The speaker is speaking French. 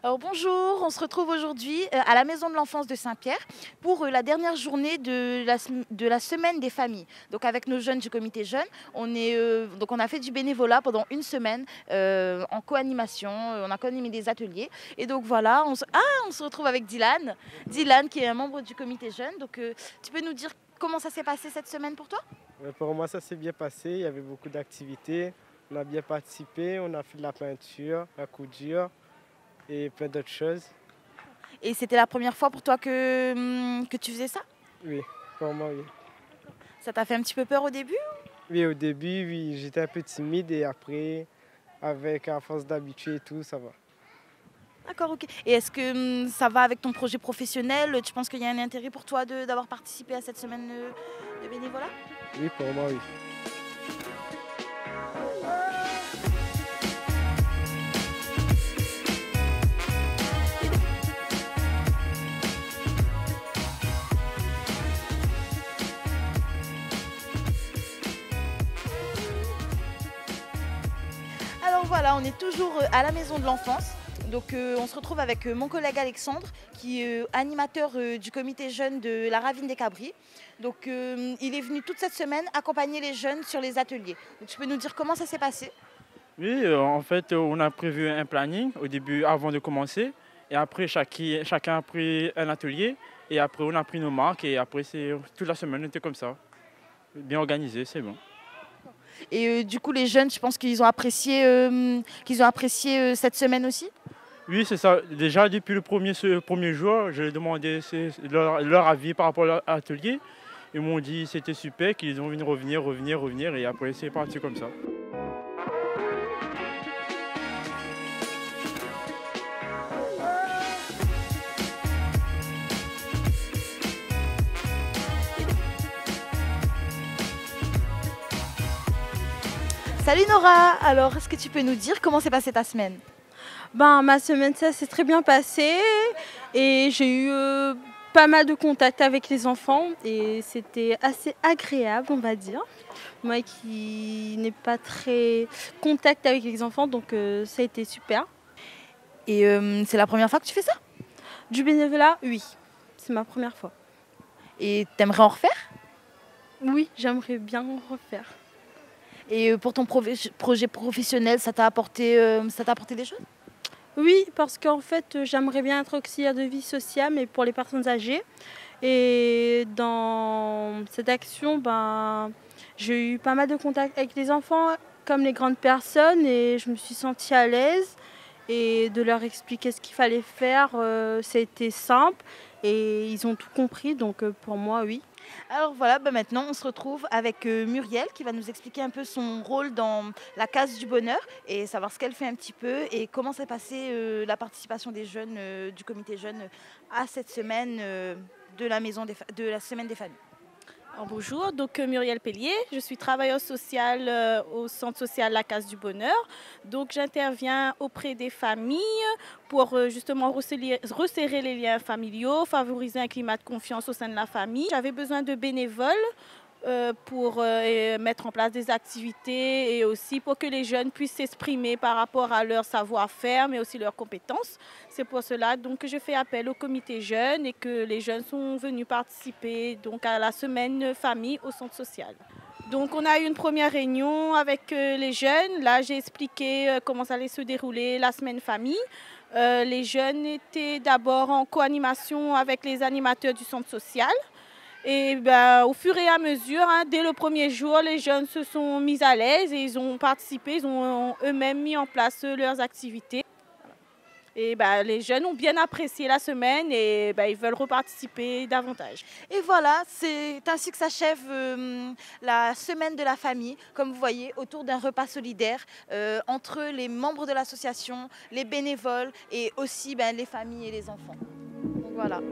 Alors bonjour, on se retrouve aujourd'hui à la Maison de l'Enfance de Saint-Pierre pour la dernière journée de la semaine des familles. Donc avec nos jeunes du comité jeunes, on a fait du bénévolat pendant une semaine en co-animation, on a co-animé des ateliers. Et donc voilà, on se retrouve avec Dylan. Dylan qui est un membre du comité jeune. Donc tu peux nous dire comment ça s'est passé cette semaine pour toi? Pour moi, ça s'est bien passé. Il y avait beaucoup d'activités. On a bien participé. On a fait de la peinture, la couture et plein d'autres choses. Et c'était la première fois pour toi que tu faisais ça? Oui, pour moi, oui. Ça t'a fait un petit peu peur au début? Oui, au début, oui, j'étais un peu timide et après, à force d'habituer et tout, ça va. D'accord, ok. Et est-ce que ça va avec ton projet professionnel? Tu penses qu'il y a un intérêt pour toi d'avoir participé à cette semaine de bénévolat? Oui, pour moi, oui. Alors voilà, on est toujours à la Maison de l'Enfance. Donc on se retrouve avec mon collègue Alexandre, qui est animateur du comité jeune de la Ravine des Cabris. Donc il est venu toute cette semaine accompagner les jeunes sur les ateliers. Donc tu peux nous dire comment ça s'est passé? Oui, en fait, on a prévu un planning au début avant de commencer. Et après, chacun a pris un atelier. Et après, on a pris nos marques. Et après, toute la semaine, on était comme ça. Bien organisé, c'est bon. Et du coup, les jeunes, je pense qu'ils ont apprécié cette semaine aussi? Oui, c'est ça. Déjà, depuis ce premier jour, j'ai demandé leur avis par rapport à leur atelier. Ils m'ont dit que c'était super, qu'ils ont envie de revenir. Et après, c'est parti comme ça. Salut Nora, alors est-ce que tu peux nous dire comment s'est passée ta semaine? Ma semaine, ça s'est très bien passé et j'ai eu pas mal de contacts avec les enfants et c'était assez agréable, on va dire. Moi qui n'ai pas très contact avec les enfants, donc ça a été super. Et c'est la première fois que tu fais ça? Du bénévolat, oui, c'est ma première fois. Et t'aimerais en refaire? Oui, j'aimerais bien en refaire. Et pour ton projet professionnel, ça t'a apporté des choses? Oui, parce qu'en fait, j'aimerais bien être auxiliaire de vie sociale, mais pour les personnes âgées. Et dans cette action, j'ai eu pas mal de contacts avec les enfants, comme les grandes personnes, et je me suis sentie à l'aise. Et de leur expliquer ce qu'il fallait faire, ça a été simple, et ils ont tout compris, donc pour moi, oui. Alors voilà, maintenant on se retrouve avec Muriel qui va nous expliquer un peu son rôle dans la case du bonheur et savoir ce qu'elle fait un petit peu et comment s'est passée la participation des jeunes du comité jeune à cette semaine de la semaine des familles. Alors, bonjour, donc Muriel Pellier, je suis travailleuse sociale au centre social La Case du Bonheur. Donc j'interviens auprès des familles pour justement resserrer les liens familiaux, favoriser un climat de confiance au sein de la famille. J'avais besoin de bénévoles pour mettre en place des activités et aussi pour que les jeunes puissent s'exprimer par rapport à leur savoir-faire mais aussi leurs compétences. C'est pour cela donc, que je fais appel au comité jeunes et que les jeunes sont venus participer donc, à la semaine famille au centre social. Donc on a eu une première réunion avec les jeunes. Là j'ai expliqué comment ça allait se dérouler la semaine famille. Les jeunes étaient d'abord en co-animation avec les animateurs du centre social. Et au fur et à mesure, dès le premier jour, les jeunes se sont mis à l'aise et ils ont participé, ils ont eux-mêmes mis en place leurs activités. Et les jeunes ont bien apprécié la semaine et ils veulent reparticiper davantage. Et voilà, c'est ainsi que s'achève la semaine de la famille, comme vous voyez, autour d'un repas solidaire entre les membres de l'association, les bénévoles et aussi les familles et les enfants. Donc voilà.